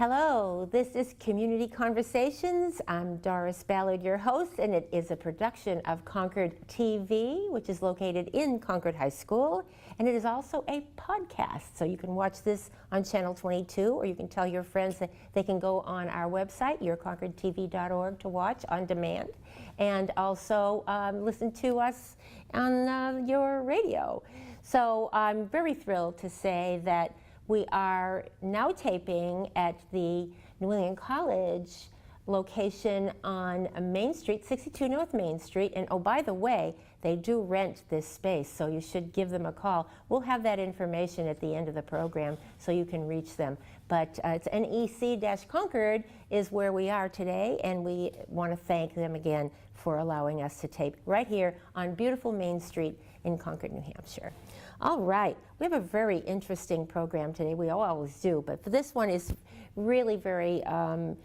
Hello, this is Community Conversations. I'm Doris Ballard, your host, and it is a production of Concord TV, which is located in Concord High School, and it is also a podcast. So you can watch this on Channel 22, or you can tell your friends that they can go on our website, yourconcordtv.org, to watch on demand, and also listen to us on your radio. So I'm very thrilled to say that we are now taping at the New England College location on Main Street, 62 North Main Street. And oh, by the way, they do rent this space, so you should give them a call. We'll have that information at the end of the program so you can reach them. But it's NEC-Concord is where we are today, and we want to thank them again for allowing us to tape right here on beautiful Main Street in Concord, New Hampshire. All right, we have a very interesting program today. We always do, but for this one is really very, a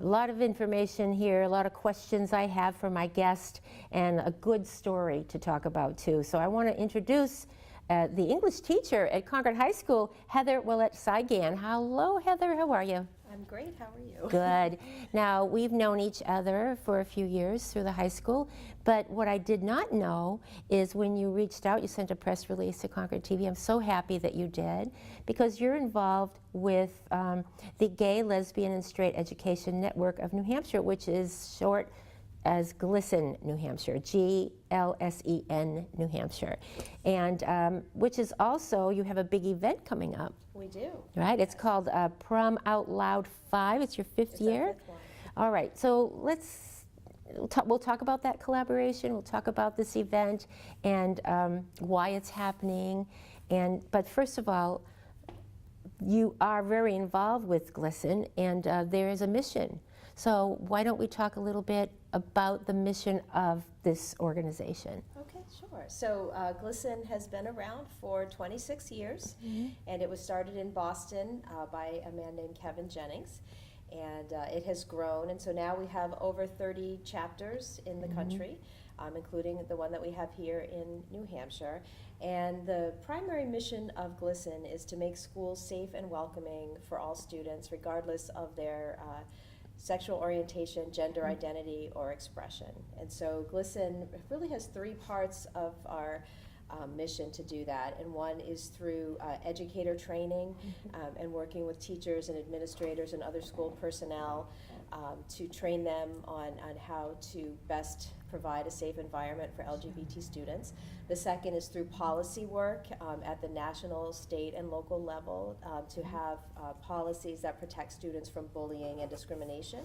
lot of information here, a lot of questions I have for my guest, and a good story to talk about too. So I want to introduce the English teacher at Concord High School, Heather Willett-Saigan. Hello, Heather, how are you? I'm great, how are you? Good. Now, we've known each other for a few years through the high school, but what I did not know is when you reached out, you sent a press release to Concord TV. I'm so happy that you did, because you're involved with the Gay, Lesbian, and Straight Education Network of New Hampshire, which is short as GLSEN, New Hampshire, GLSEN, New Hampshire, and which is also, you have a big event coming up. We do. Right, it's called Prom Out Loud 5, it's your fifth year? Fifth one. All right, so we'll talk about that collaboration, we'll talk about this event and why it's happening, but first of all, you are very involved with GLSEN, and there is a mission. So why don't we talk a little bit about the mission of this organization? Okay, sure. So GLSEN has been around for 26 years, and it was started in Boston by a man named Kevin Jennings, and it has grown, and so now we have over 30 chapters in the country, including the one that we have here in New Hampshire. And the primary mission of GLSEN is to make schools safe and welcoming for all students, regardless of their sexual orientation, gender identity, or expression. And so GLSEN really has three parts of our mission to do that, and one is through educator training and working with teachers and administrators and other school personnel to train them on how to best provide a safe environment for LGBT students. The second is through policy work at the national, state, and local level to have policies that protect students from bullying and discrimination.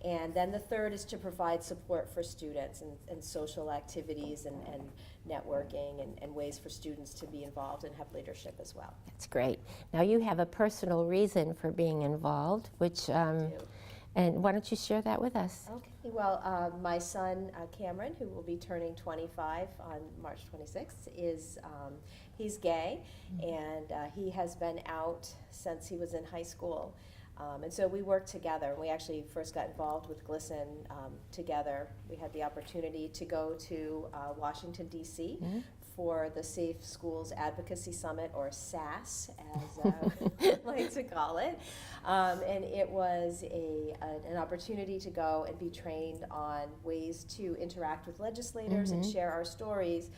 And then the third is to provide support for students and social activities and networking and ways for students to be involved and have leadership as well. That's great. Now you have a personal reason for being involved, which, and why don't you share that with us? Okay, well, my son Cameron, who will be turning 25 on March 26th, he's gay, and he has been out since he was in high school. And so we worked together. We actually first got involved with GLSEN together. We had the opportunity to go to Washington, D.C. for the Safe Schools Advocacy Summit, or SAS, as I like to call it. And it was an opportunity to go and be trained on ways to interact with legislators and share our stories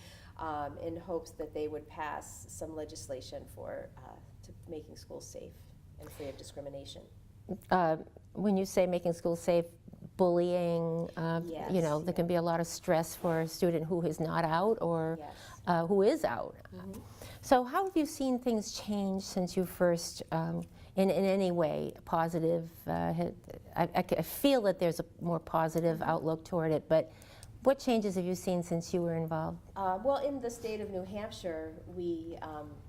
in hopes that they would pass some legislation to making schools safe and free of discrimination. When you say making schools safe, bullying, Yes, you know, there can be a lot of stress for a student who is not out or who is out. So how have you seen things change since you first, in any way, positive? I feel that there's a more positive outlook toward it, but what changes have you seen since you were involved? Well, in the state of New Hampshire, we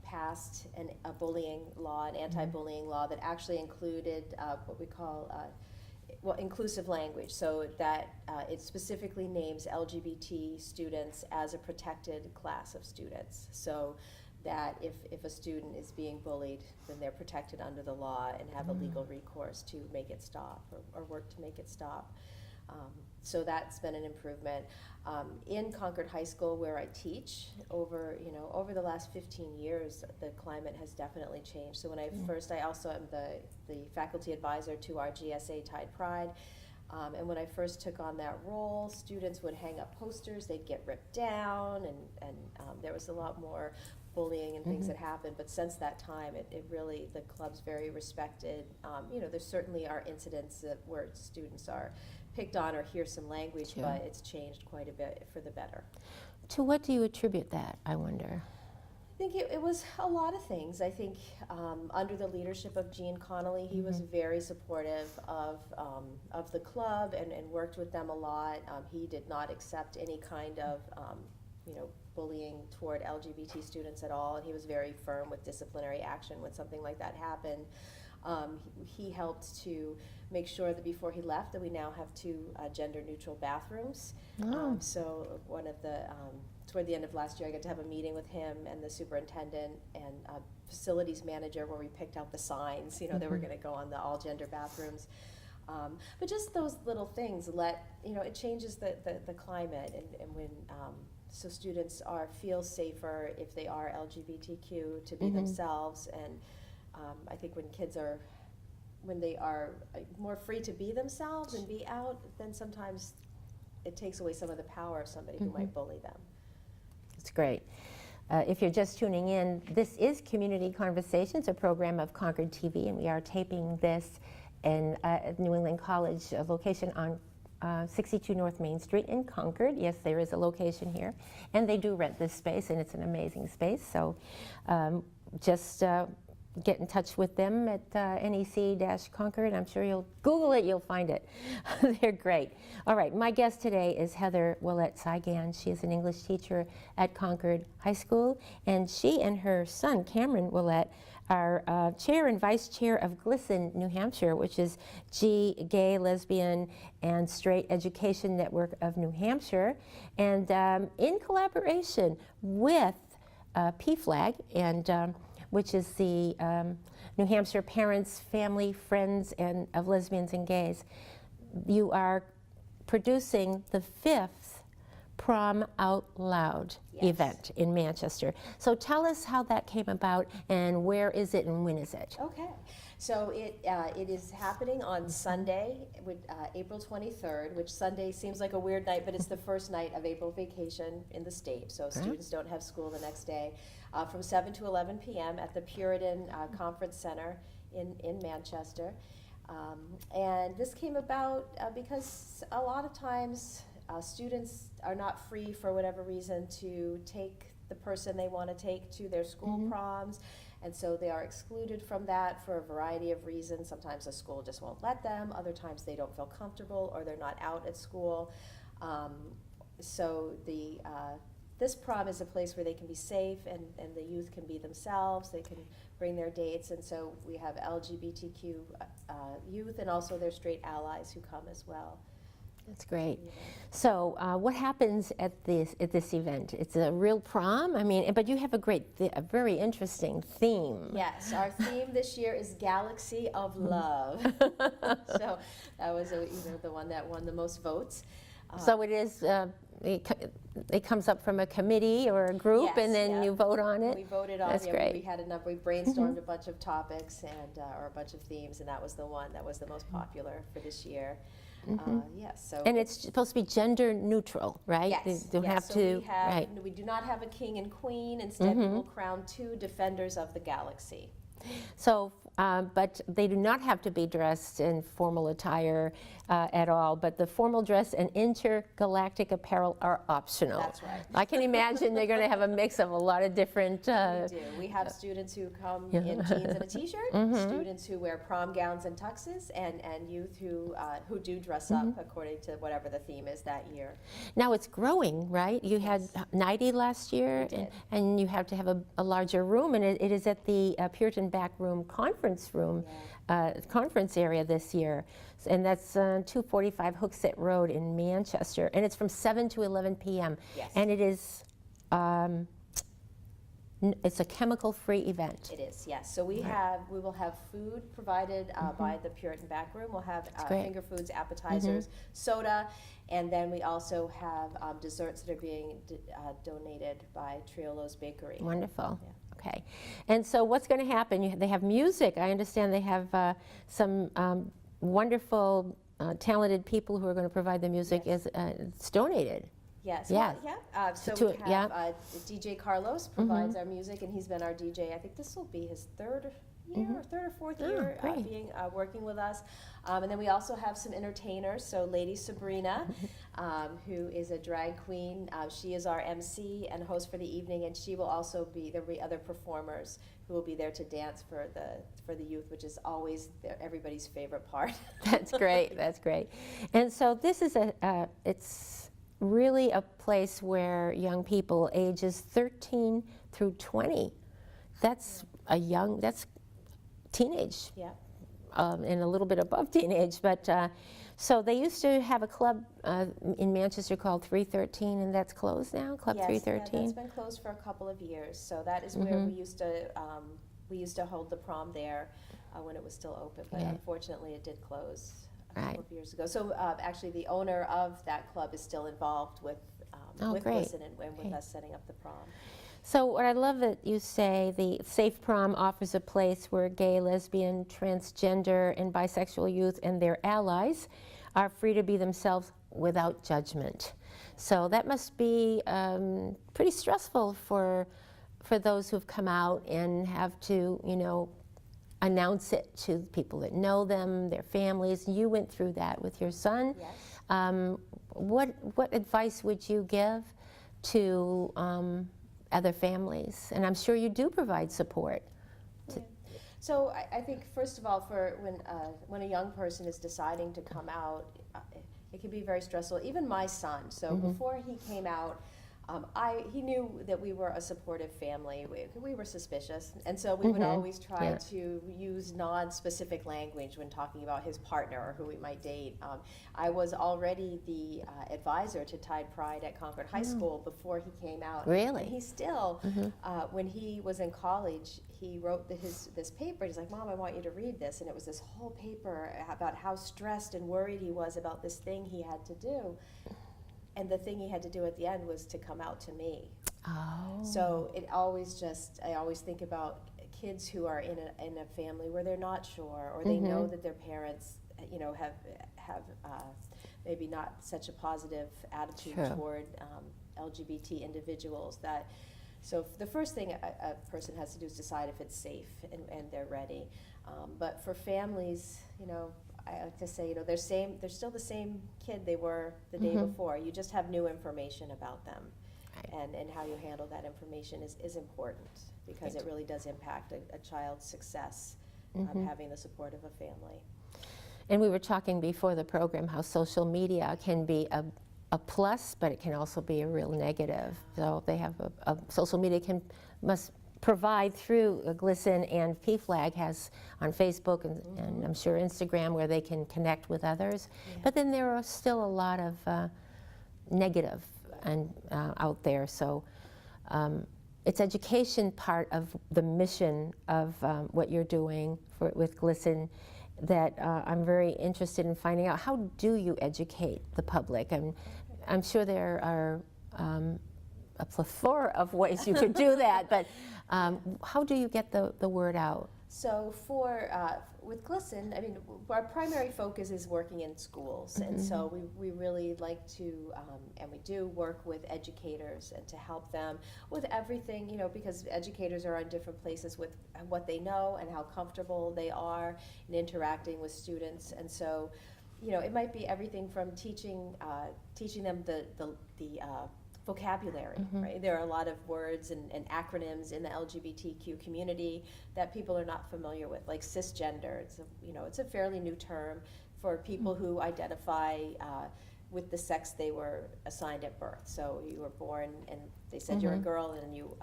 passed a bullying law, an anti-bullying law that actually included what we call inclusive language, so that it specifically names LGBT students as a protected class of students, so that if a student is being bullied, then they're protected under the law and have a legal recourse to make it stop or work to make it stop. So that's been an improvement. In Concord High School, where I teach, over the last 15 years, the climate has definitely changed. So when I also am the faculty advisor to our GSA Tide Pride. And when I first took on that role, students would hang up posters, they'd get ripped down, and there was a lot more bullying and things that happened. But since that time, it really, the club's very respected. There certainly are incidents where students are picked on or hear some language, but it's changed quite a bit for the better. To what do you attribute that, I wonder? I think it was a lot of things. I think under the leadership of Gene Connolly, he was very supportive of the club and worked with them a lot. He did not accept any kind of bullying toward LGBT students at all, and he was very firm with disciplinary action when something like that happened. He helped to make sure that before he left that we now have 2 gender-neutral bathrooms. So one of the toward the end of last year, I got to have a meeting with him and the superintendent and facilities manager where we picked out the signs, that were going to go on the all-gender bathrooms. But just those little things it changes the climate, and when so students feel safer if they are LGBTQ to be themselves, and I think when they are more free to be themselves and be out, then sometimes it takes away some of the power of somebody who might bully them. That's great. If you're just tuning in, this is Community Conversations, a program of Concord TV, and we are taping this in New England College location on 62 North Main Street in Concord. Yes, there is a location here, and they do rent this space, and it's an amazing space. So just get in touch with them at NEC-Concord. I'm sure you'll Google it, you'll find it. They're great. All right, my guest today is Heather Willett-Saigan. She is an English teacher at Concord High School, and she and her son, Cameron Willett, are chair and vice chair of GLSEN New Hampshire, which is Gay, Lesbian, and Straight Education Network of New Hampshire, and in collaboration with PFLAG, and which is the New Hampshire Parents, Family, Friends of Lesbians and Gays. You are producing the 5th Prom Out Loud event in Manchester. So tell us how that came about, and where is it and when is it? Okay. So it is happening on Sunday, April 23rd, which Sunday seems like a weird night, but it's the first night of April vacation in the state, so students don't have school the next day, from 7 to 11 p.m. at the Puritan Conference Center in Manchester. And this came about because a lot of times students are not free for whatever reason to take the person they want to take to their school proms. And so they are excluded from that for a variety of reasons. Sometimes the school just won't let them. Other times they don't feel comfortable or they're not out at school. So this prom is a place where they can be safe and the youth can be themselves. They can bring their dates. And so we have LGBTQ youth and also their straight allies who come as well. That's great. So what happens at this event? It's a real prom? I mean, but you have a very interesting theme. Yes, our theme this year is Galaxy of Love. So that was the one that won the most votes. So it is, it comes up from a committee or a group, Yes, and then you vote on it? We voted on it. That's great. We had a number, we brainstormed a bunch of topics or a bunch of themes, and that was the one that was the most popular for this year. Yes, so. And it's supposed to be gender neutral, right? Yes, They don't have so to, right. we do not have a king and queen. Instead, we will crown 2 defenders of the galaxy. So, but they do not have to be dressed in formal attire at all, but the formal dress and intergalactic apparel are optional. That's right. I can imagine they're going to have a mix of a lot of different... We do. We have students who come in jeans and a t-shirt, students who wear prom gowns and tuxes, and youth who do dress up according to whatever the theme is that year. Now it's growing, right? You had 90 last year, and you have to have a larger room, and it is at the Puritan Back Room Conference Room, conference area this year. And that's 245 Hooksett Road in Manchester. And it's from 7 to 11 p.m. Yes. And it is it's a chemical-free event. It is, yes. So we will have food provided by the Puritan back room. We'll have great. finger foods, appetizers, soda, and then we also have desserts that are being donated by Triolo's Bakery. Wonderful. Yeah. Okay. And so what's going to happen? They have music. I understand they have some wonderful, talented people who are going to provide the music. Yes. It's donated. Yes. Yeah. Well, yeah. So we have DJ Carlos provides our music, and he's been our DJ. I think this will be his third year, or third or fourth year being working with us. And then we also have some entertainers. So Lady Sabrina, who is a drag queen, she is our MC and host for the evening, and she will also be there. Will be other performers who will be there to dance for the youth, which is always everybody's favorite part. That's great. That's great. And so this is it's really a place where young people ages 13 through 20, that's that's teenage. Yeah. And a little bit above teenage, but so they used to have a club in Manchester called 313, and that's closed now, Club 313? Yeah, that's been closed for a couple of years. So that is where we used to hold the prom there when it was still open, but unfortunately it did close a couple of years ago. So actually the owner of that club is still involved with GLSEN and with us setting up the prom. So what I love that you say, the Safe Prom offers a place where gay, lesbian, transgender, and bisexual youth and their allies are free to be themselves without judgment. So that must be pretty stressful for those who've come out and have to, announce it to people that know them, their families. You went through that with your son. Yes. What advice would you give to other families? And I'm sure you do provide support. So I think first of all, for when a young person is deciding to come out, it can be very stressful. Even my son. So before he came out, he knew that we were a supportive family. We were suspicious, and so we would always try to use non-specific language when talking about his partner or who we might date. I was already the advisor to Tide Pride at Concord High School before he came out. Really? And he still, when he was in college, he wrote this paper. He's like, "Mom, I want you to read this," and it was this whole paper about how stressed and worried he was about this thing he had to do. And the thing he had to do at the end was to come out to me. Oh. So I always think about kids who are in a family where they're not sure, or they know that their parents, have maybe not such a positive attitude toward LGBT individuals. So the first thing a person has to do is decide if it's safe and they're ready. But for families, I like to say, they're still the same kid they were the day before. You just have new information about them, and how you handle that information is important, because it really does impact a child's success, having the support of a family. And we were talking before the program how social media can be a plus, but it can also be a real negative. So they have social media must provide through GLSEN, and PFLAG has on Facebook and I'm sure Instagram, where they can connect with others. But then there are still a lot of negative out there. So it's education part of the mission of what you're doing with GLSEN that I'm very interested in finding out. How do you educate the public? I'm sure there are a plethora of ways you could do that, but how do you get the word out? So with GLSEN, our primary focus is working in schools, and so we really like to, and we do work with educators and to help them with everything, because educators are in different places with what they know and how comfortable they are in interacting with students, and so, it might be everything from teaching them the vocabulary, right? There are a lot of words and acronyms in the LGBTQ community that people are not familiar with, like cisgender. It's a fairly new term for people who identify with the sex they were assigned at birth. So you were born and they said you're a girl, and you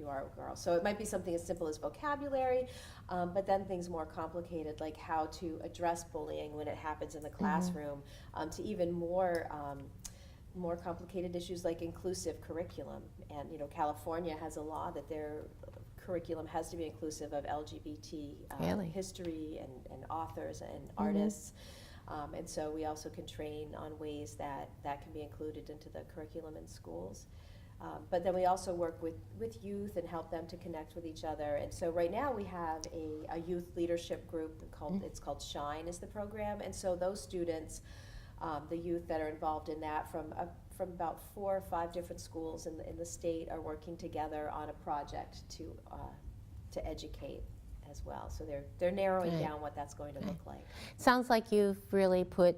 are a girl. So it might be something as simple as vocabulary, but then things more complicated, like how to address bullying when it happens in the classroom, to even more more complicated issues like inclusive curriculum. And, California has a law that their curriculum has to be inclusive of LGBT Really? history and authors and artists. And so we also can train on ways that can be included into the curriculum in schools. But then we also work with youth and help them to connect with each other. And so right now we have a youth leadership group it's called SHINE is the program. And so those students, the youth that are involved in that from about 4 or 5 different schools in the state are working together on a project to educate as well. So they're narrowing down what that's going to look like. Sounds like you've really put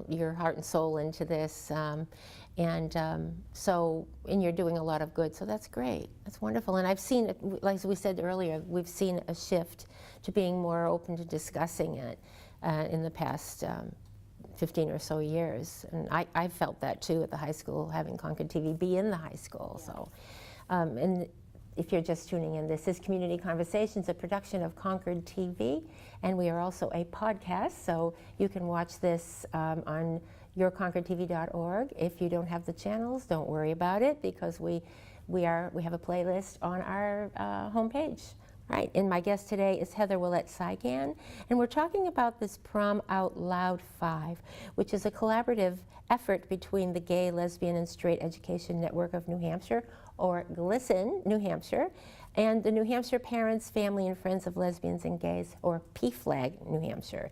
your heart and soul into this, and you're doing a lot of good. So that's great. That's wonderful. And I've seen it, like we said earlier, we've seen a shift to being more open to discussing it in the past 15 or so years. And I felt that too at the high school, having Concord TV be in the high school. Yeah. So, and if you're just tuning in, this is Community Conversations, a production of Concord TV, and we are also a podcast, so you can watch this on yourconcordtv.org. If you don't have the channels, don't worry about it, because we have a playlist on our homepage. Right, and my guest today is Heather Willett-Saigan, and we're talking about this Prom Out Loud 5, which is a collaborative effort between the Gay, Lesbian, and Straight Education Network of New Hampshire, or GLSEN, New Hampshire, and the New Hampshire Parents, Family, and Friends of Lesbians and Gays, or PFLAG, New Hampshire.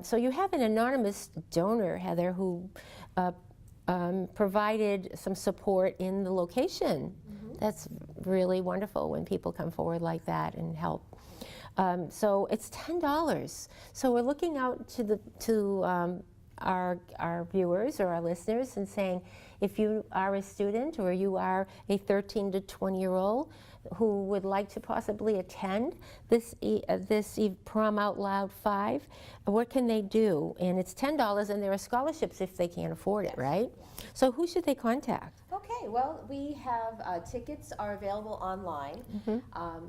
So you have an anonymous donor, Heather, who provided some support in the location. That's really wonderful when people come forward like that and help. So it's $10. So we're looking out to our viewers or our listeners and saying, if you are a student or you are a 13 to 20-year-old who would like to possibly attend this Prom Out Loud 5, what can they do? And it's $10, and there are scholarships if they can't afford it, right? So who should they contact? Okay, well, we have tickets are available online.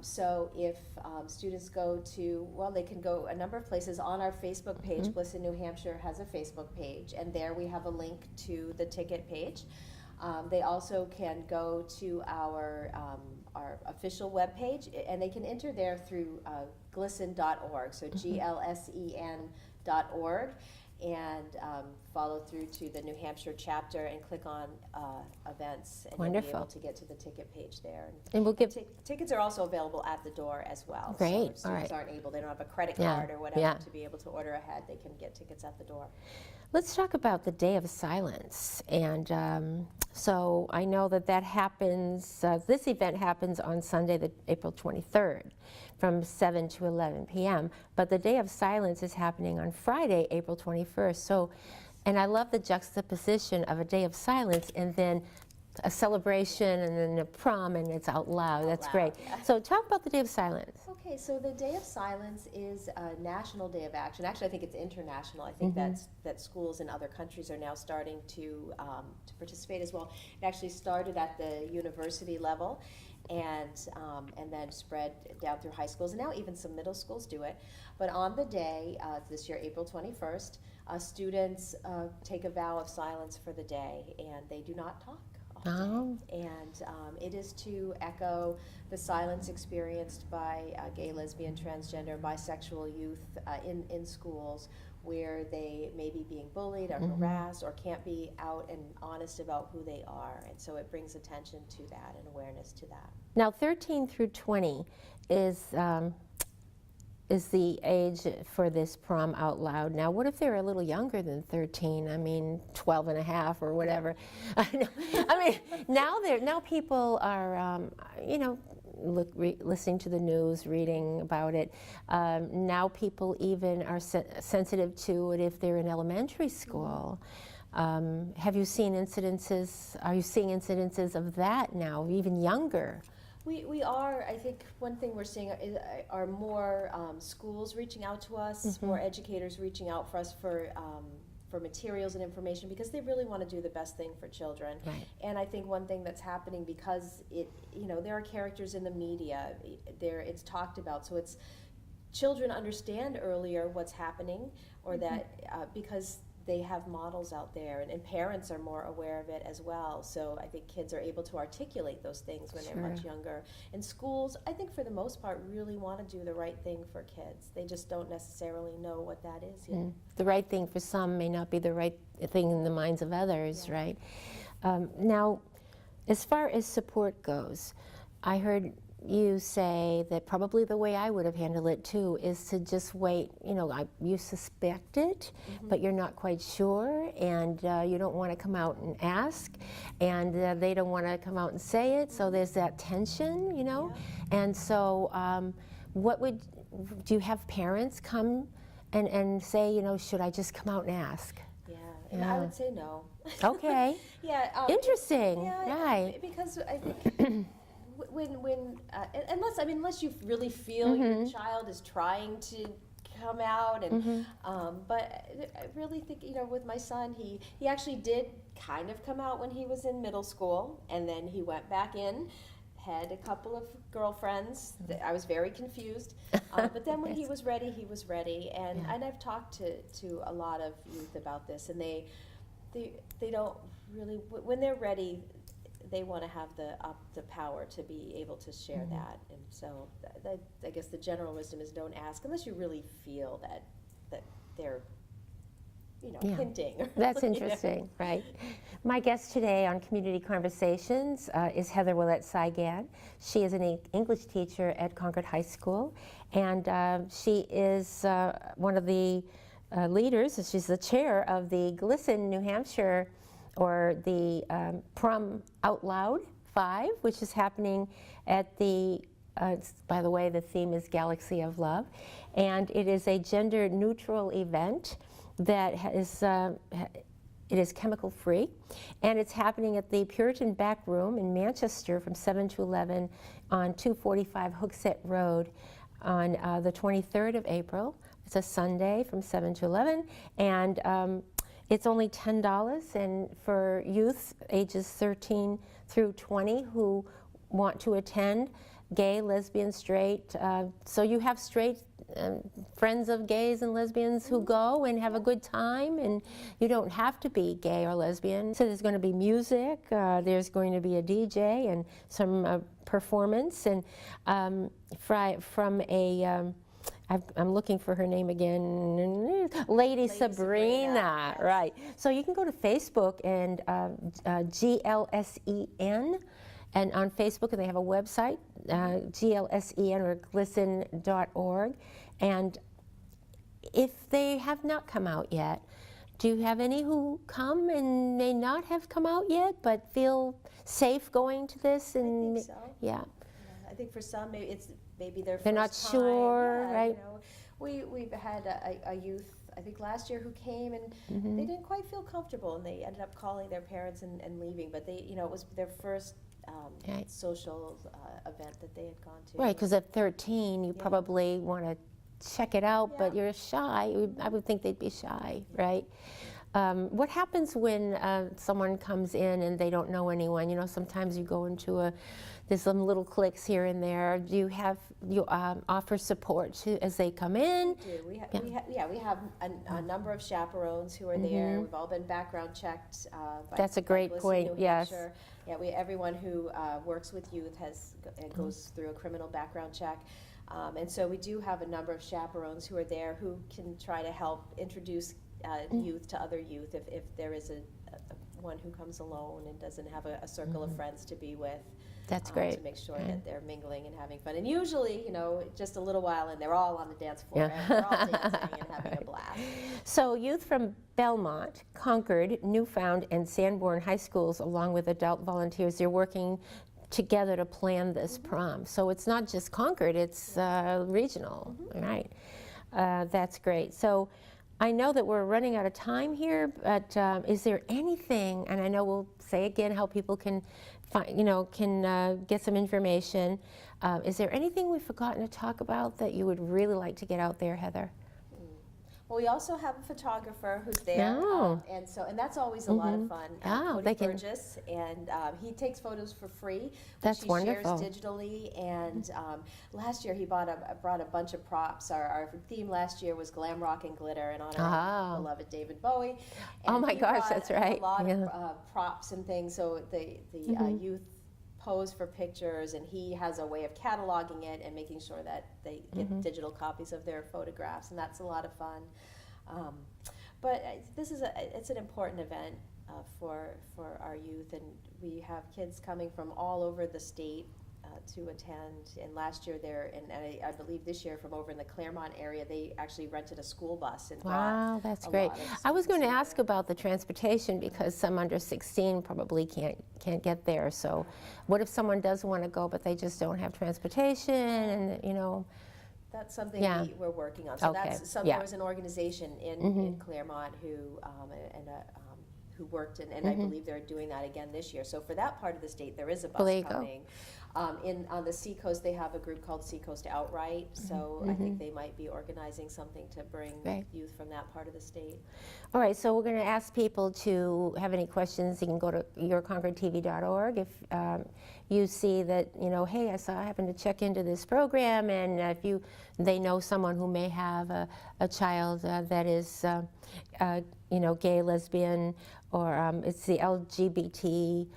So if students go to, they can go a number of places. On our Facebook page, GLSEN New Hampshire has a Facebook page, and there we have a link to the ticket page. They also can go to our official webpage, and they can enter there through glsen.org, so GLSEN.org, and follow through to the New Hampshire chapter and click on events, and you'll be able to get to the ticket page there. And we'll give tickets are also available at the door as well. Great. So if students aren't able, they don't have a credit card or whatever to be able to order ahead, they can get tickets at the door. Let's talk about the Day of Silence. And so I know that happens, this event happens on Sunday, April 23rd, from 7 to 11 p.m. But the Day of Silence is happening on Friday, April 21st. So, and I love the juxtaposition of a Day of Silence and then a celebration and then a prom, and it's out loud. That's great. Yeah. So talk about the Day of Silence. Okay, so the Day of Silence is a national day of action. Actually, I think it's international. I think that schools in other countries are now starting to participate as well. It actually started at the university level, and then spread down through high schools, and now even some middle schools do it. But on the day, this year, April 21st, students take a vow of silence for the day, and they do not talk. And it is to echo the silence experienced by gay, lesbian, transgender, bisexual youth in schools, where they may be being bullied or harassed or can't be out and honest about who they are. And so it brings attention to that and awareness to that. Now 13 through 20 is the age for this Prom Out Loud. Now, what if they're a little younger than 13? I mean, 12 and a half or whatever. I mean, now people are, listening to the news, reading about it. Now people even are sensitive to it if they're in elementary school. Have you seen incidences? Are you seeing incidences of that now, even younger? We are. I think one thing we're seeing are more schools reaching out to us, more educators reaching out for us for materials and information, because they really want to do the best thing for children. Right. And I think one thing that's happening, because there are characters in the media, it's talked about, so it's children understand earlier what's happening, or that because they have models out there, and parents are more aware of it as well. So I think kids are able to articulate those things when they're much younger. And schools, I think for the most part, really want to do the right thing for kids. They just don't necessarily know what that is yet. The right thing for some may not be the right thing in the minds of others, right? Now, as far as support goes, I heard you say that probably the way I would have handled it too is to just wait. You know, you suspect it, but you're not quite sure, and you don't want to come out and ask, and they don't want to come out and say it, so there's that tension, you know? And so do you have parents come and say, you know, should I just come out and ask? And I would say no. Okay. Interesting. Right. Because I think unless you really feel your child is trying to come out, and but I really think, you know, with my son, he actually did kind of come out when he was in middle school, and then he went back in, had a couple of girlfriends. I was very confused, but then when he was ready, and I've talked to a lot of youth about this, and they don't really, when they're ready, they want to have the power to be able to share that. And so I guess the general wisdom is don't ask unless you really feel that they're, you know, hinting. That's interesting, right? My guest today on Community Conversations is Heather Willett-Saigan. She is an English teacher at Concord High School, and she is one of the leaders. She's the chair of the GLSEN New Hampshire, or the Prom Out Loud 5, which is happening at the, by the way, the theme is Galaxy of Love, and it is a gender-neutral event that it is chemical free, and it's happening at the Puritan Back Room in Manchester from 7 to 11 on 245 Hooksett Road on the 23rd of April. It's a Sunday from 7 to 11, and it's only $10, and for youth ages 13 through 20 who want to attend, gay, lesbian, straight. So you have straight friends of gays and lesbians who go and have a good time, and you don't have to be gay or lesbian. So there's going to be music, there's going to be a DJ and some performance, and from a I'm looking for her name again, Lady Sabrina, right. So you can go to Facebook and GLSEN, and on Facebook, and they have a website, GLSEN or glisten.org. And if they have not come out yet, do you have any who come and may not have come out yet, but feel safe going to this? And I think so. Yeah. I think for some, maybe their They're not first sure, time. right? You know, we've had a youth, I think last year, who came, and they didn't quite feel comfortable, and they ended up calling their parents and leaving. But they, you know, it was their first social event that they had gone to. Right, because at 13, you probably want to check it out, but you're shy. I would think they'd be shy, right? What happens when someone comes in and they don't know anyone? You know, sometimes you go into there's some little cliques here and there. Do you offer support as they come in? We do. We have a number of chaperones who are there. We've all been background checked. That's a great point. Yes. Yeah, everyone who works with youth goes through a criminal background check. And so we do have a number of chaperones who are there who can try to help introduce youth to other youth if there is one who comes alone and doesn't have a circle of friends to be with. That's great. To make sure that they're mingling and having fun. And usually, you know, just a little while and they're all on the dance floor and they're all dancing and having a blast. So youth from Belmont, Concord, Newfound, and Sanborn high schools, along with adult volunteers, they're working together to plan this prom. So it's not just Concord, it's regional, right? That's great. So I know that we're running out of time here, but is there anything, and I know we'll say again how people can get some information. Is there anything we've forgotten to talk about that you would really like to get out there, Heather? Well, we also have a photographer who's there, Oh. and that's always a lot of fun. Oh, Cody they can- Burgess, and he takes photos for free, which That's he wonderful. shares digitally. And last year he brought a bunch of props. Our theme last year was glam rock and glitter, in honor of beloved David Bowie. Oh And my he gosh, brought that's right. A lot Yeah. of props and things. So the youth pose for pictures, and he has a way of cataloging it and making sure that they get digital copies of their photographs, and that's a lot of fun. But it's an important event for our youth, and we have kids coming from all over the state to attend. And last year I believe this year from over in the Claremont area, they actually rented a school bus and Wow, brought that's a great. lot of I was going to students ask about the transportation because some under 16 probably can't get there. So what if someone does want to go but they just don't have transportation and, you know? That's something Yeah. we're working on. So Okay, there yeah. was an organization in Claremont who worked, and I believe they're doing that again this year. So for that part of the state, there is a Well, there bus you go. coming. On the Seacoast, they have a group called Seacoast Outright. So I think they might be organizing something to bring Right. youth from that part of the state. All right, so we're going to ask people to have any questions. You can go to yourconcordtv.org if you see that, you know, hey, I happened to check into this program, and if they know someone who may have a child that is, you know, gay, lesbian, or it's the LGBT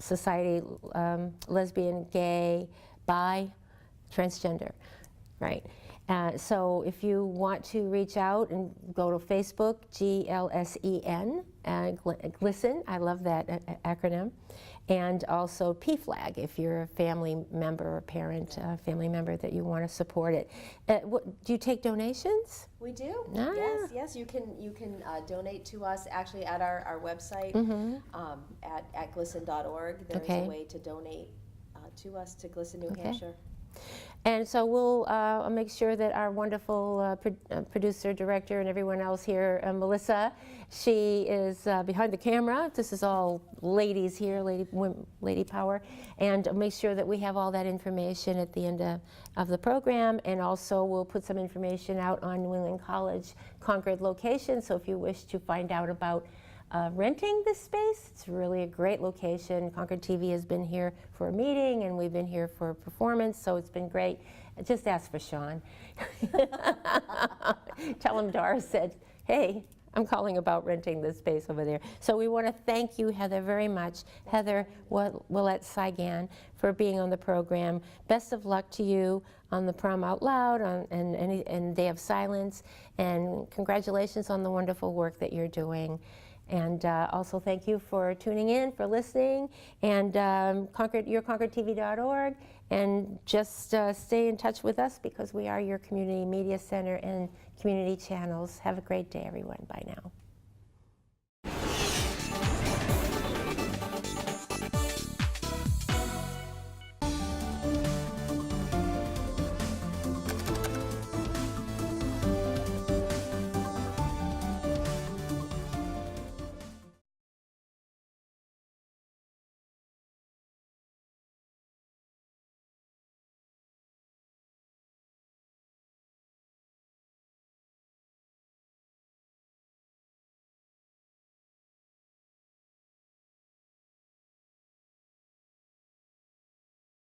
society, lesbian, gay, bi, transgender, right? So if you want to reach out and go to Facebook, GLSEN, GLSEN, I love that acronym, and also PFLAG if you're a family member or parent, family member that you want to support it. Do you take donations? We do. Ah. Yes. You can donate to us actually at our website at glisten.org. There's Okay. a way to donate to us to GLSEN, New Okay. Hampshire. And so we'll make sure that our wonderful producer, director, and everyone else here, Melissa, she is behind the camera. This is all ladies here, lady power. And make sure that we have all that information at the end of the program. And also we'll put some information out on New England College Concord location. So if you wish to find out about renting this space, it's really a great location. Concord TV has been here for a meeting, and we've been here for a performance, so it's been great. Just ask for Sean. Tell him Doris said, hey, I'm calling about renting this space over there. So we want to thank you, Heather, very much. Heather Willett-Saigan, for being on the program. Best of luck to you on the Prom Out Loud and Day of Silence, and congratulations on the wonderful work that you're doing. And also thank you for tuning in, for listening, and yourconcordtv.org, and just stay in touch with us because we are your community media center and community channels. Have a great day, everyone. Bye now.